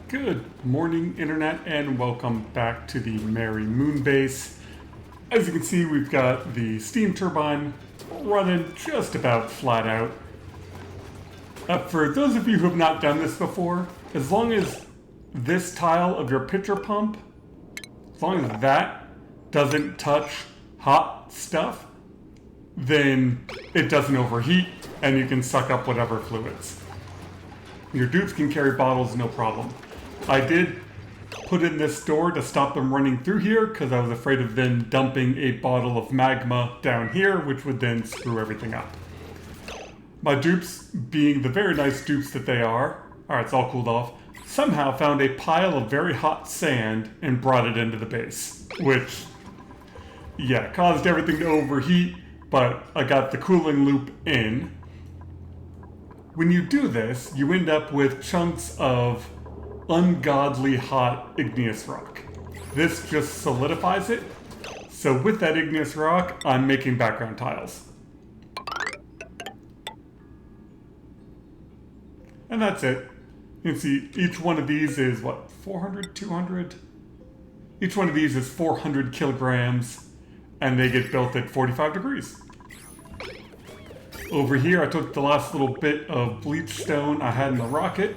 Good morning, Internet, and welcome back to the merry Moonbase. As you can see, we've got the steam turbine running just about flat out. For those of you who have not done this before, as long as this tile of your pitcher pump, as long as that doesn't touch hot stuff, then it doesn't overheat and you can suck up whatever fluids. Your dupes can carry bottles, no problem. I did put in this door to stop them running through here because I was afraid of them dumping a bottle of magma down here, which would then screw everything up. My dupes, being the very nice dupes that they are, alright, it's all cooled off, somehow found a pile of very hot sand and brought it into the base, which, yeah, caused everything to overheat, but I got the cooling loop in. When you do this, you end up with chunks of ungodly hot igneous rock. This just solidifies it. So with that igneous rock, I'm making background tiles. And that's it. You can see each one of these is what, 400, 200? Each one of these is 400 kilograms and they get built at 45 degrees. Over here, I took the last little bit of bleach stone I had in the rocket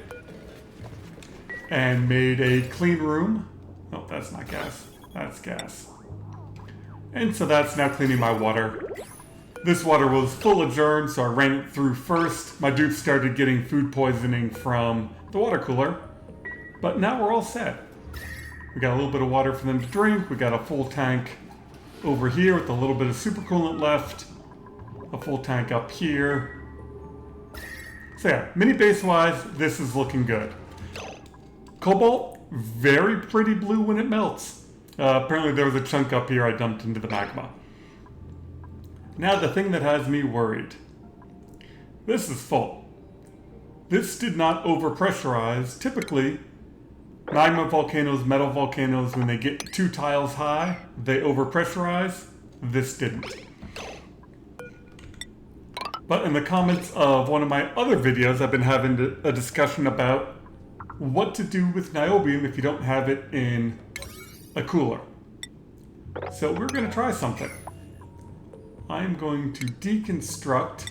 and made a clean room. Oh, that's not gas. That's gas. And so that's now cleaning my water. This water was full of germs, so I ran it through first. My dupes started getting food poisoning from the water cooler. But now we're all set. We got a little bit of water for them to drink. We got a full tank over here with a little bit of supercoolant left. A full tank up here. So yeah, mini base wise, this is looking good. Cobalt, very pretty blue when it melts. Apparently there was a chunk up here I dumped into the magma. Now the thing that has me worried. This is full. This did not overpressurize. Typically, magma volcanoes, metal volcanoes, when they get 2 tiles high, they overpressurize. This didn't. But in the comments of one of my other videos, I've been having a discussion about what to do with niobium if you don't have it in a cooler. So we're going to try something. I'm going to deconstruct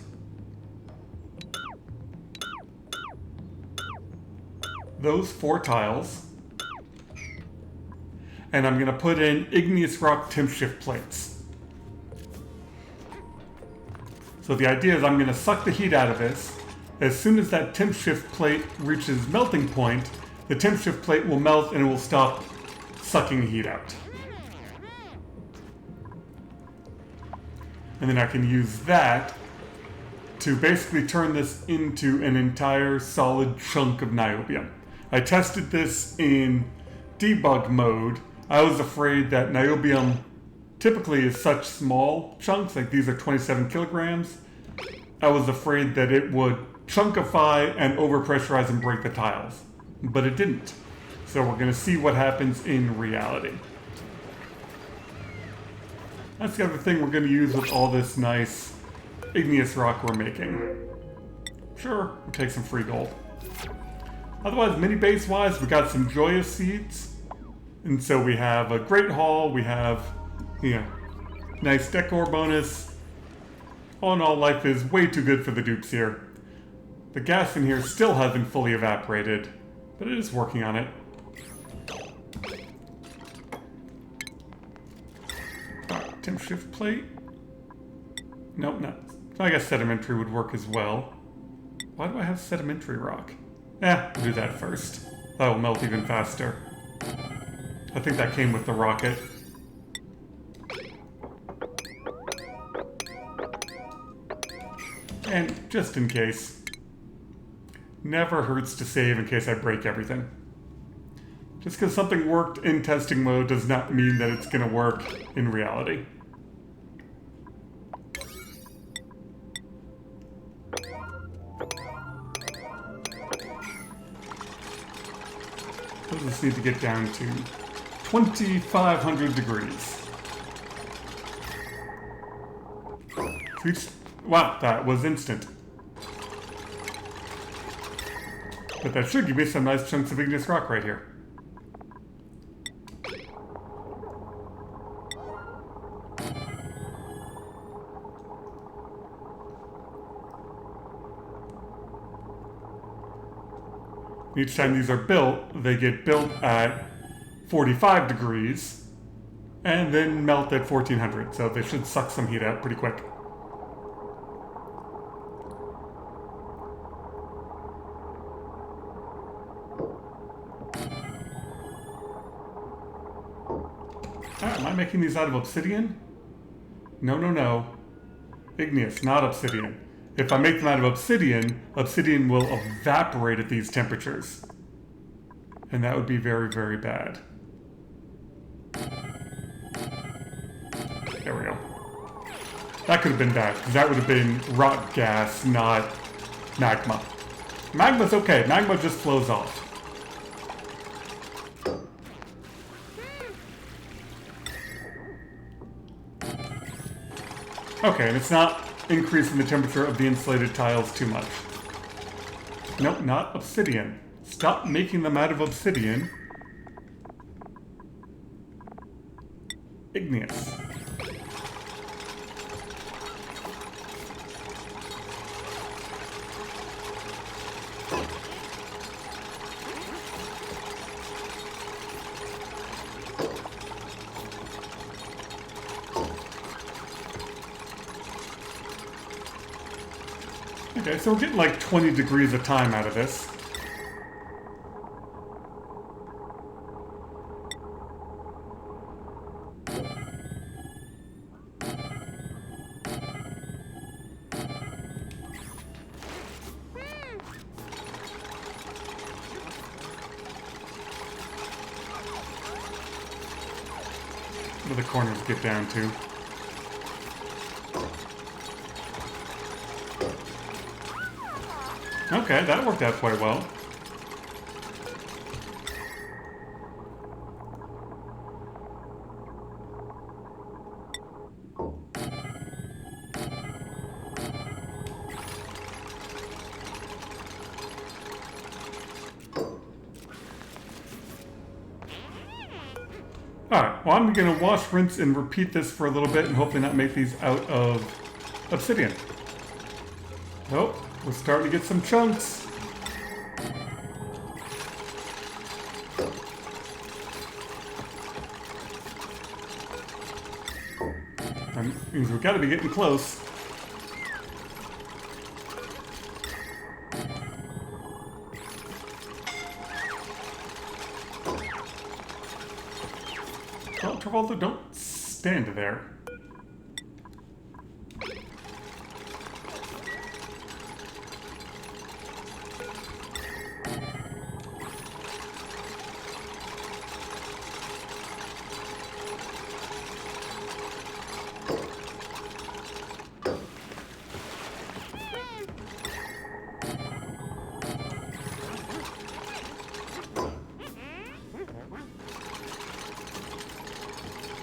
those 4 tiles. And I'm going to put in igneous rock temp shift plates. So the idea is I'm going to suck the heat out of this. As soon as that temp shift plate reaches melting point, the temp shift plate will melt and it will stop sucking the heat out. And then I can use that to basically turn this into an entire solid chunk of niobium. I tested this in debug mode. I was afraid that niobium typically is such small chunks, like these are 27 kilograms. I was afraid that it would chunkify and overpressurize and break the tiles, but it didn't. So we're going to see what happens in reality. That's the other thing we're going to use with all this nice igneous rock we're making. Sure, we'll take some free gold. Otherwise, mini base wise, we got some joyous seeds. And so we have a great haul, we have, nice decor bonus. All in all, life is way too good for the dupes here. The gas in here still hasn't fully evaporated, but it is working on it. Temp shift plate? Nope, not. I guess sedimentary would work as well. Why do I have sedimentary rock? We'll do that first. That will melt even faster. I think that came with the rocket. And just in case. Never hurts to save in case I break everything. Just because something worked in testing mode does not mean that it's going to work in reality. I just need to get down to 2,500 degrees. Wow, that was instant. But that should give me some nice chunks of igneous rock right here. Each time these are built, they get built at 45 degrees and then melt at 1400. So they should suck some heat out pretty quick. Am I making these out of obsidian? No. Igneous, not obsidian. If I make them out of obsidian, obsidian will evaporate at these temperatures. And that would be very, very bad. There we go. That could have been bad, because that would have been rock gas, not magma. Magma's okay. Magma just flows off. Okay, and it's not increasing the temperature of the insulated tiles too much. Nope, not obsidian. Stop making them out of obsidian. Igneous. Okay, so we're getting like 20 degrees of time out of this. Where do the corners get down to? Okay, that worked out quite well. Alright, well I'm going to wash, rinse, and repeat this for a little bit and hopefully not make these out of obsidian. Nope. We're starting to get some chunks. That means we've got to be getting close. Well, Travolta, don't stand there.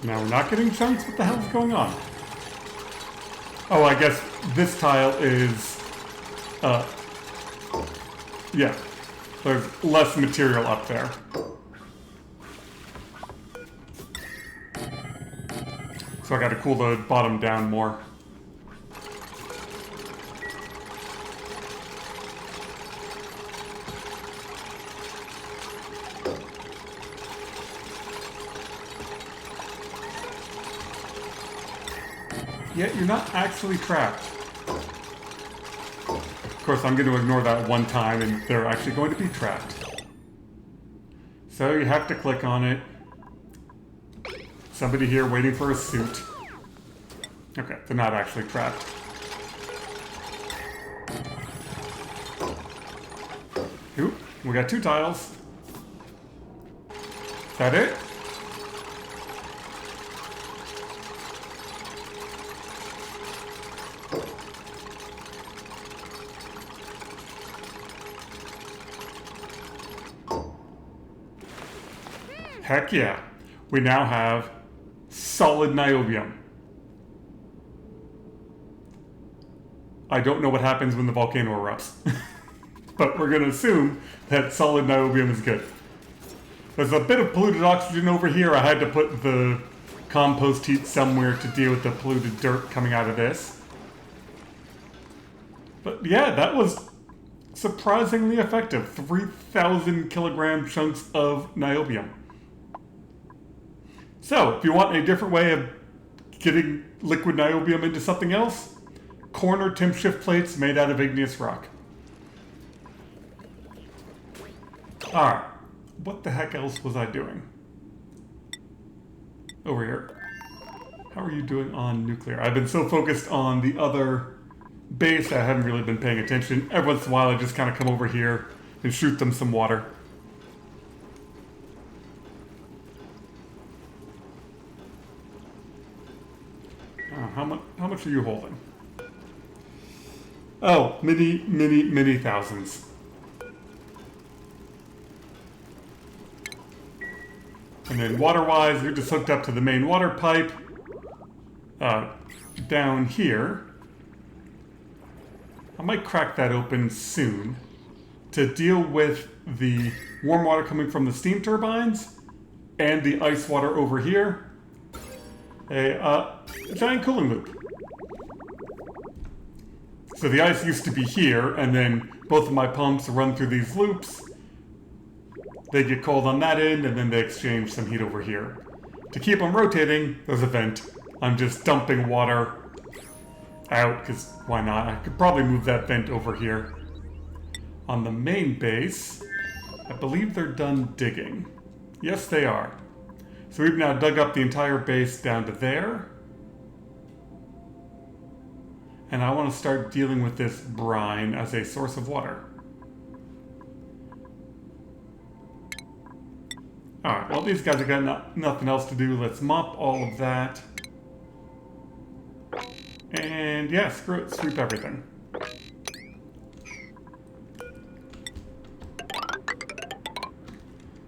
Now we're not getting chunks? What the hell's going on? Oh, I guess this tile is... yeah. There's less material up there. So I gotta cool the bottom down more. Yet you're not actually trapped. Of course, I'm going to ignore that one time, and they're actually going to be trapped. So you have to click on it. Somebody here waiting for a suit. Okay, they're not actually trapped. Oop, we got 2 tiles. Is that it? Heck yeah. We now have solid niobium. I don't know what happens when the volcano erupts. but we're going to assume that solid niobium is good. There's a bit of polluted oxygen over here. I had to put the compost heat somewhere to deal with the polluted dirt coming out of this. But yeah, that was surprisingly effective. 3,000 kilogram chunks of niobium. So, if you want a different way of getting liquid niobium into something else, corner temp shift plates made out of igneous rock. Alright, what the heck else was I doing? Over here. How are you doing on nuclear? I've been so focused on the other base I haven't really been paying attention. Every once in a while I just kind of come over here and shoot them some water. How much are you holding? Oh, many thousands. And then water-wise, you're just hooked up to the main water pipe down here. I might crack that open soon to deal with the warm water coming from the steam turbines and the ice water over here. A giant cooling loop. So the ice used to be here, and then both of my pumps run through these loops. They get cold on that end, and then they exchange some heat over here. To keep them rotating, there's a vent. I'm just dumping water out, because why not? I could probably move that vent over here. On the main base, I believe they're done digging. Yes, they are. So we've now dug up the entire base down to there. And I want to start dealing with this brine as a source of water. Alright, well these guys have got nothing else to do. Let's mop all of that. And yeah, screw it, sweep everything.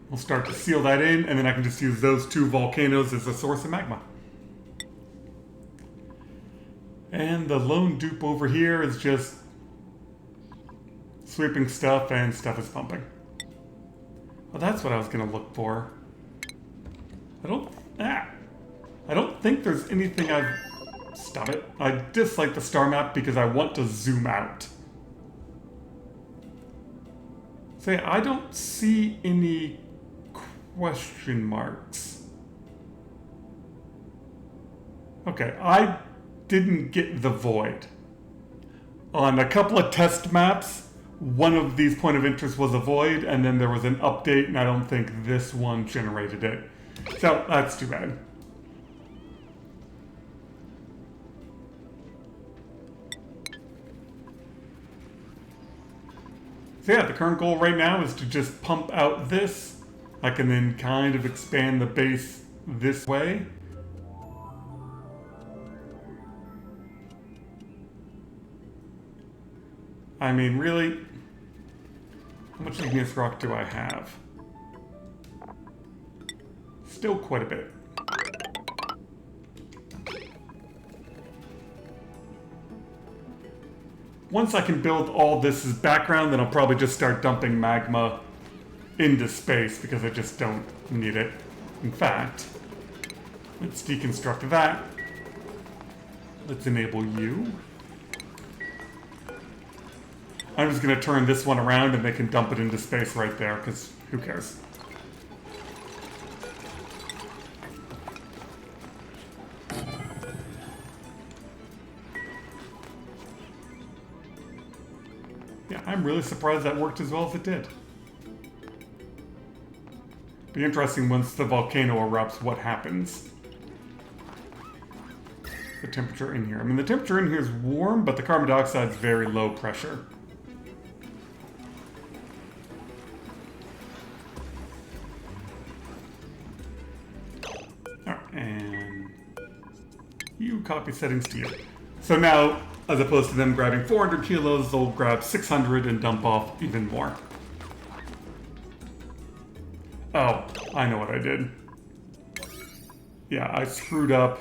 We'll start to seal that in, and then I can just use those two volcanoes as a source of magma. And the lone dupe over here is just sweeping stuff, and stuff is pumping. Well, that's what I was going to look for. I don't think there's anything I've... Stop it. I dislike the star map because I want to zoom out. Say, I don't see any question marks. Okay, I didn't get the void. On a couple of test maps, one of these point of interest was a void, and then there was an update, and I don't think this one generated it. So, that's too bad. So yeah, the current goal right now is to just pump out this. I can then kind of expand the base this way. I mean, really, how much igneous rock do I have? Still quite a bit. Once I can build all this as background, then I'll probably just start dumping magma into space because I just don't need it. In fact, let's deconstruct that. Let's enable you. I'm just going to turn this one around and they can dump it into space right there, because who cares? Yeah, I'm really surprised that worked as well as it did. Be interesting once the volcano erupts, what happens. The temperature in here. I mean, the temperature in here is warm, but the carbon dioxide is very low pressure. And you copy settings to you. So now, as opposed to them grabbing 400 kilos, they'll grab 600 and dump off even more. Oh, I know what I did. Yeah, I screwed up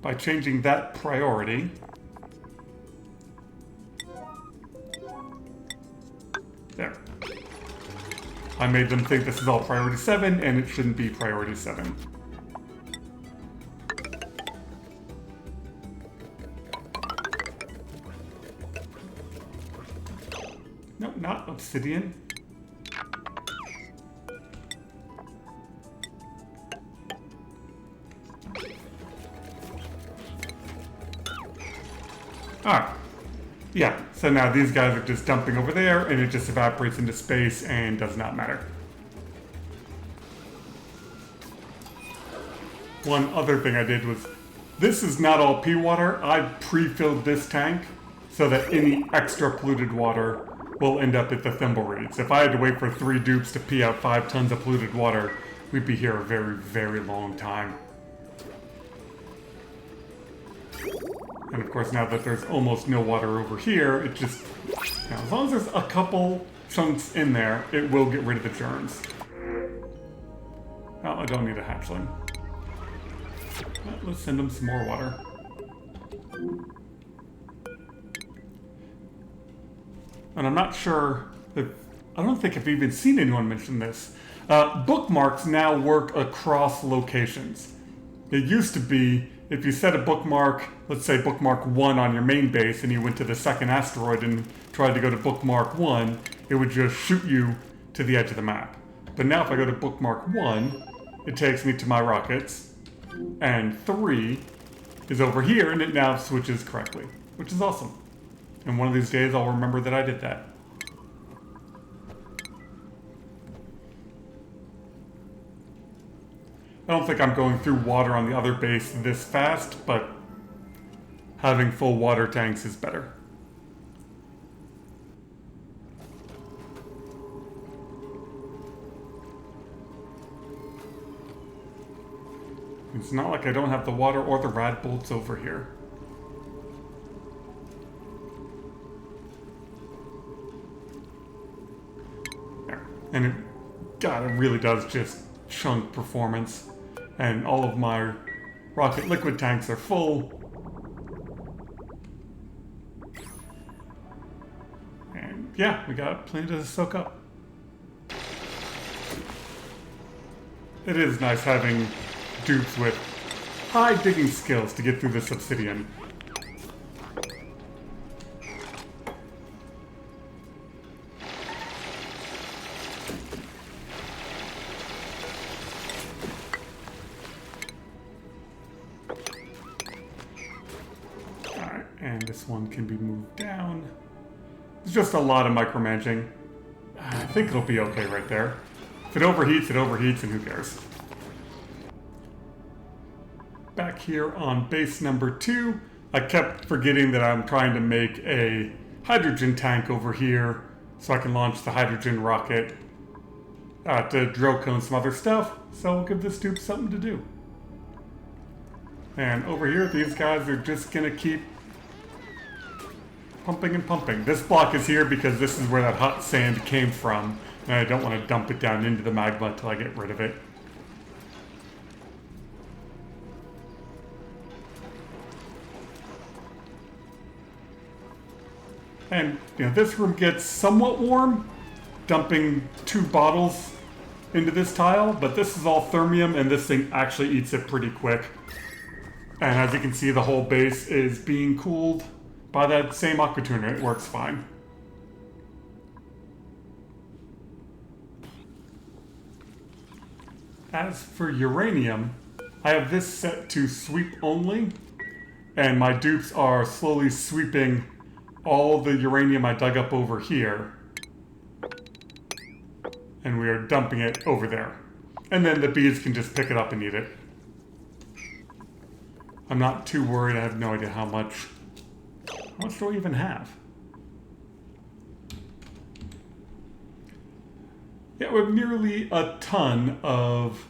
by changing that priority. I made them think this is all priority 7, and it shouldn't be priority 7. No, not obsidian. Alright. Yeah, so now these guys are just dumping over there, and it just evaporates into space and does not matter. One other thing I did was, this is not all pea water. I pre-filled this tank so that any extra polluted water will end up at the thimble reeds. If I had to wait for 3 dupes to pee out 5 tons of polluted water, we'd be here a very, very long time. And of course, now that there's almost no water over here, it just, now, as long as there's a couple chunks in there, it will get rid of the germs. Oh, I don't need a hatchling. Well, let's send them some more water. And I'm not sure if, I don't think I've even seen anyone mention this. Bookmarks now work across locations. It used to be, if you set a bookmark, let's say bookmark 1 on your main base, and you went to the second asteroid and tried to go to bookmark 1, it would just shoot you to the edge of the map. But now if I go to bookmark 1, it takes me to my rockets, and 3 is over here, and it now switches correctly, which is awesome. And one of these days I'll remember that I did that. I don't think I'm going through water on the other base this fast, but having full water tanks is better. It's not like I don't have the water or the rad bolts over here. There. And God, it really does just chunk performance. And all of my rocket liquid tanks are full. And yeah, we got plenty to soak up. It is nice having dupes with high digging skills to get through this obsidian. Alright, and this one can be moved down. It's just a lot of micromanaging. I think it'll be okay right there. If it overheats, and who cares? Back here on base number 2, I kept forgetting that I'm trying to make a hydrogen tank over here so I can launch the hydrogen rocket to drill cone some other stuff, so we'll give this dude something to do. And over here, these guys are just gonna keep pumping and pumping. This block is here because this is where that hot sand came from, and I don't want to dump it down into the magma until I get rid of it. And, you know, this room gets somewhat warm, dumping 2 bottles into this tile, but this is all thermium, and this thing actually eats it pretty quick. And as you can see, the whole base is being cooled by that same aqua tuner. It works fine. As for uranium, I have this set to sweep only, and my dupes are slowly sweeping all the uranium I dug up over here, and we are dumping it over there. And then the bees can just pick it up and eat it. I'm not too worried. I have no idea how much do I even have? Yeah, we have nearly a ton of,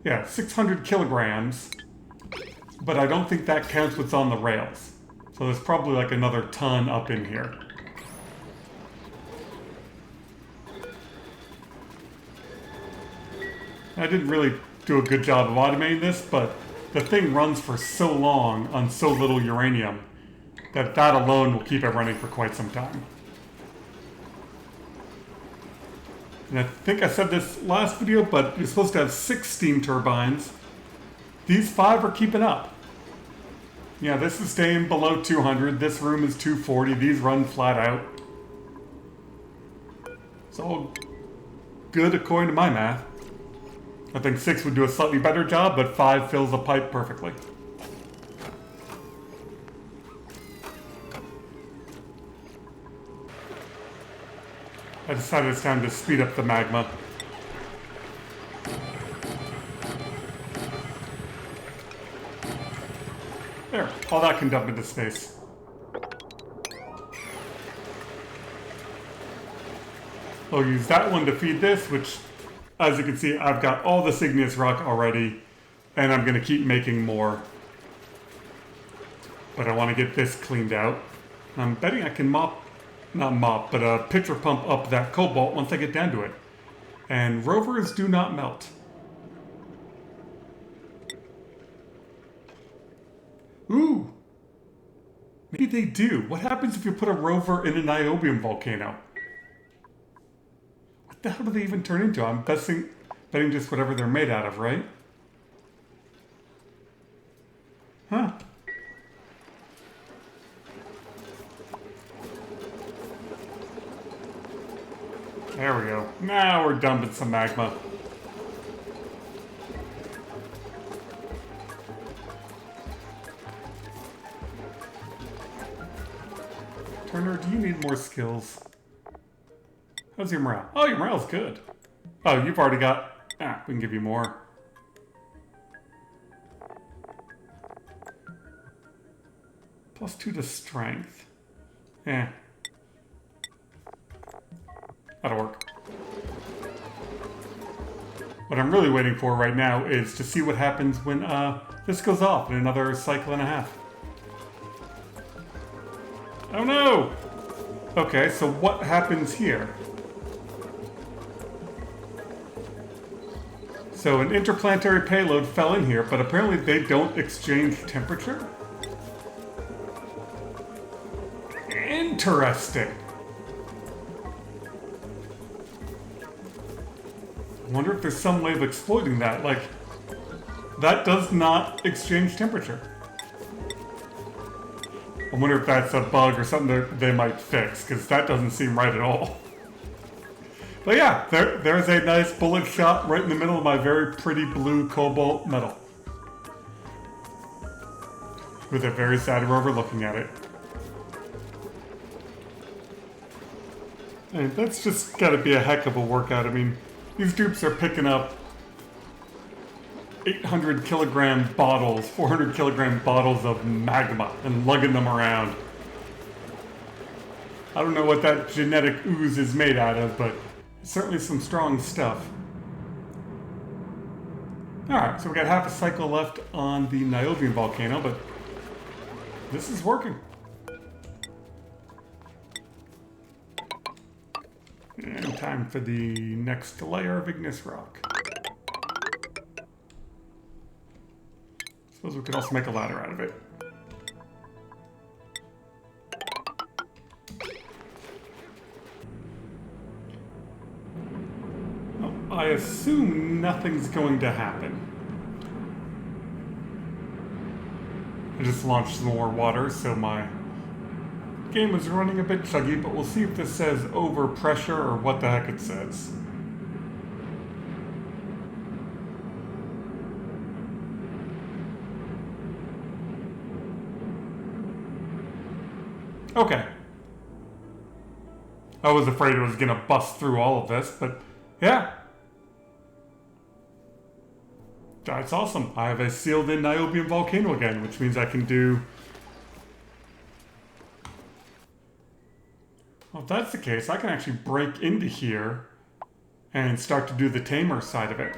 600 kilograms, but I don't think that counts what's on the rails. So there's probably like another ton up in here. I didn't really do a good job of automating this, but the thing runs for so long on so little uranium that alone will keep it running for quite some time. And I think I said this last video, but you're supposed to have 6 steam turbines. These 5 are keeping up. Yeah, this is staying below 200. This room is 240. These run flat out. It's all good according to my math. I think 6 would do a slightly better job, but 5 fills the pipe perfectly. I decided it's time to speed up the magma. There, all that can dump into space. I'll use that one to feed this, which, as you can see, I've got all this igneous rock already, and I'm going to keep making more. But I want to get this cleaned out. I'm betting I can pitcher pump up that cobalt once I get down to it. And rovers do not melt. Ooh! Maybe they do. What happens if you put a rover in a niobium volcano? What the hell do they even turn into? I'm betting just whatever they're made out of, right? Huh. There we go. Now we're dumping some magma. Turner, do you need more skills? How's your morale? Oh, your morale's good. Oh, you've already got... we can give you more. +2 to strength. That'll work. What I'm really waiting for right now is to see what happens when this goes off in another cycle and a half. Oh no! Okay, so what happens here? So an interplanetary payload fell in here, but apparently they don't exchange temperature? Interesting. I wonder if there's some way of exploiting that. Like, that does not exchange temperature. I wonder if that's a bug or something that they might fix, because that doesn't seem right at all. But yeah, there's a nice bullet shot right in the middle of my very pretty blue cobalt metal. With a very sad rover looking at it. And that's just gotta be a heck of a workout. I mean, these dupes are picking up 800 kilogram bottles, 400 kilogram bottles of magma and lugging them around. I don't know what that genetic ooze is made out of, but certainly some strong stuff. Alright, so we got half a cycle left on the niobium volcano, but this is working. And time for the next layer of igneous rock. Suppose we could also make a ladder out of it. Well, I assume nothing's going to happen. I just launched some more water, so my game is running a bit chuggy, but we'll see if this says overpressure or what the heck it says. Okay. I was afraid it was gonna bust through all of this, but yeah. That's awesome. I have a sealed in niobium volcano again, which means I can do... Well, if that's the case, I can actually break into here and start to do the tamer side of it.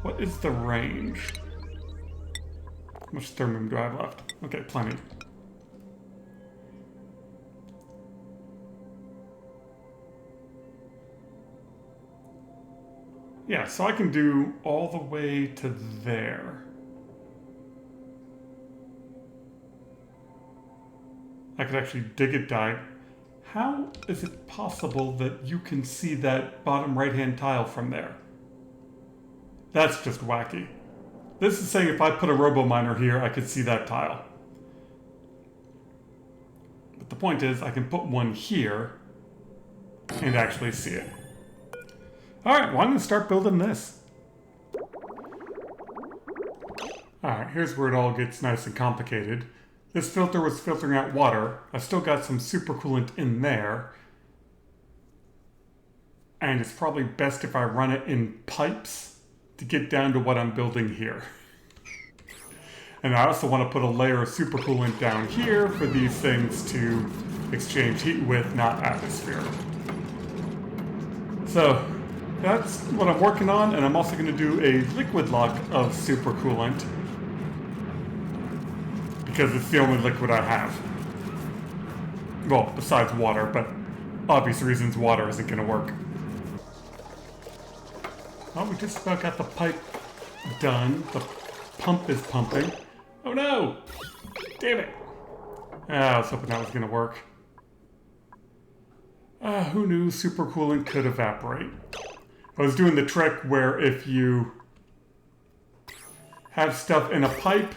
What is the range? How much thermium do I have left? Okay, plenty. Yeah, so I can do all the way to there. I could actually dig it How is it possible that you can see that bottom right-hand tile from there? That's just wacky. This is saying if I put a robo miner here, I could see that tile. But the point is, I can put one here and actually see it. Alright, well I'm going to start building this. Alright, here's where it all gets nice and complicated. This filter was filtering out water. I've still got some supercoolant in there. And it's probably best if I run it in pipes to get down to what I'm building here. And I also want to put a layer of supercoolant down here for these things to exchange heat with, not atmosphere. So that's what I'm working on, and I'm also going to do a liquid lock of supercoolant because it's the only liquid I have. Well, besides water, but obvious reasons water isn't going to work. Well, we just about got the pipe done. The pump is pumping. Oh no! Damn it! I was hoping that was going to work. Who knew supercoolant could evaporate? I was doing the trick where if you have stuff in a pipe,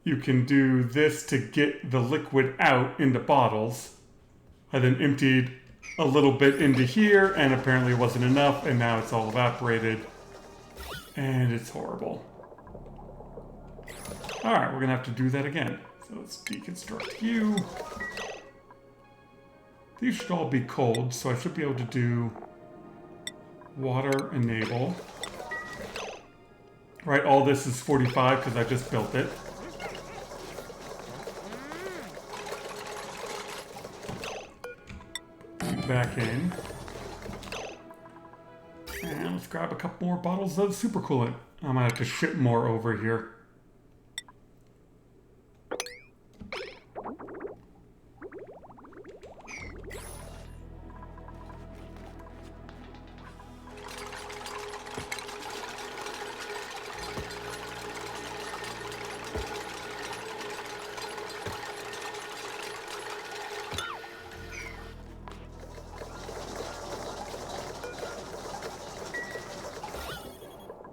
you can do this to get the liquid out into bottles. I then emptied a little bit into here, and apparently it wasn't enough, and now it's all evaporated. And it's horrible. Alright, we're going to have to do that again. So let's deconstruct you. These should all be cold, so I should be able to do water enable. Right, all this is 45 because I just built it. Back in. And let's grab a couple more bottles of supercoolant. I might have to ship more over here.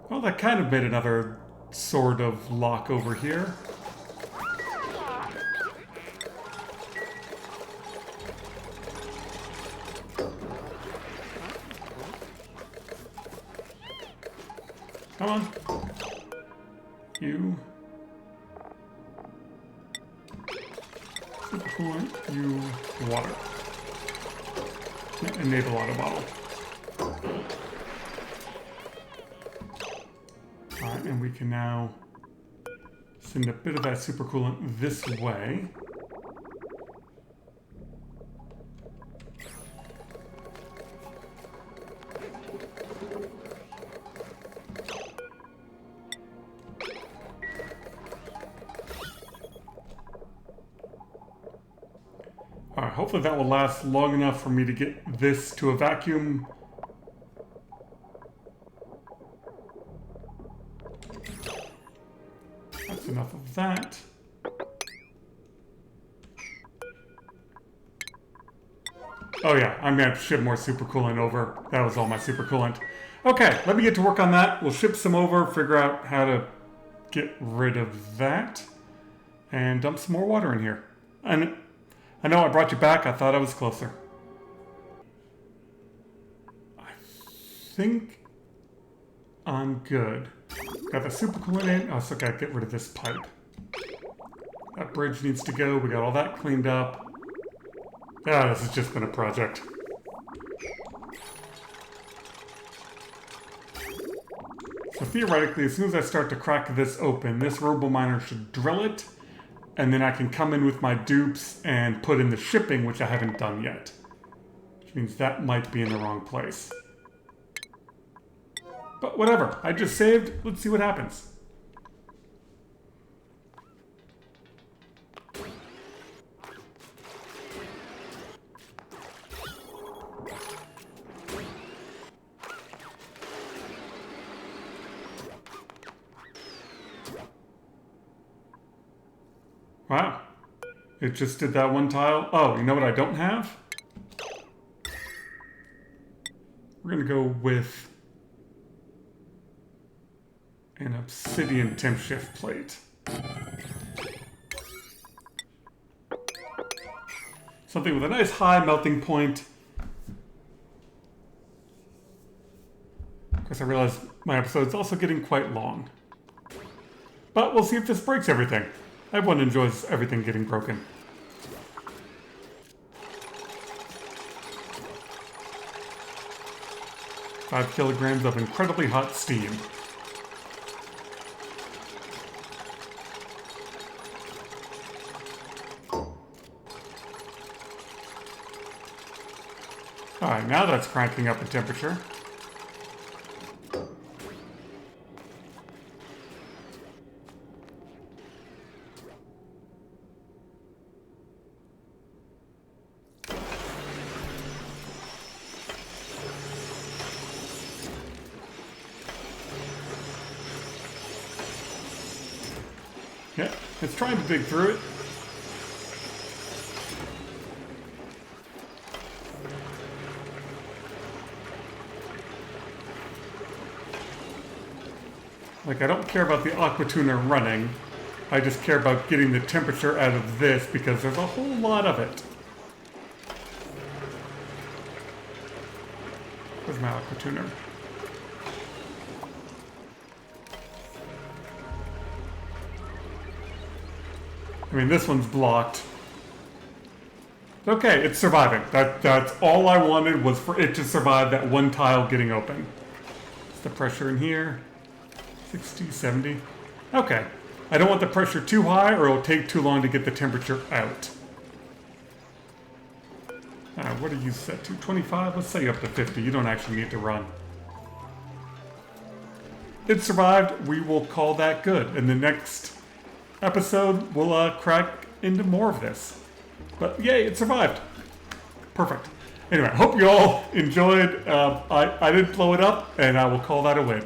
Well, that kind of made another sort of lock over here. Come on. You. Supercoolant, you water. Enable auto bottle. Alright, and we can now send a bit of that supercoolant this way. Alright, hopefully that will last long enough for me to get this to a vacuum. That's enough of that. Oh yeah, I'm gonna have to ship more supercoolant over. That was all my supercoolant. Okay, let me get to work on that. We'll ship some over, figure out how to get rid of that, and dump some more water in here. And I know I brought you back. I thought I was closer. I think I'm good. Got the supercoolant in. I also gotta get rid of this pipe. That bridge needs to go. We got all that cleaned up. Ah, this has just been a project. So theoretically, as soon as I start to crack this open, this RoboMiner should drill it, and then I can come in with my dupes and put in the shipping, which I haven't done yet. Which means that might be in the wrong place. But whatever, I just saved. Let's see what happens. Wow. It just did that one tile. Oh, you know what I don't have? We're gonna go with an obsidian temp shift plate. Something with a nice high melting point. Of course, I realize my episode's also getting quite long. But we'll see if this breaks everything. Everyone enjoys everything getting broken. Five kilograms of incredibly hot steam. Alright, now that's cranking up in temperature. Yeah, it's trying to dig through it. Like, I don't care about the aqua tuner running. I just care about getting the temperature out of this because there's a whole lot of it. Where's my aqua tuner? I mean, this one's blocked. Okay, it's surviving. That's all I wanted, was for it to survive that one tile getting open. What's the pressure in here? 60, 70. Okay. I don't want the pressure too high or it'll take too long to get the temperature out. What are you set to? 25? Let's say up to 50. You don't actually need to run. It survived. We will call that good. In the next episode, we'll crack into more of this. But yay, it survived. Perfect. Anyway, hope you all enjoyed. I did blow it up, and I will call that a win.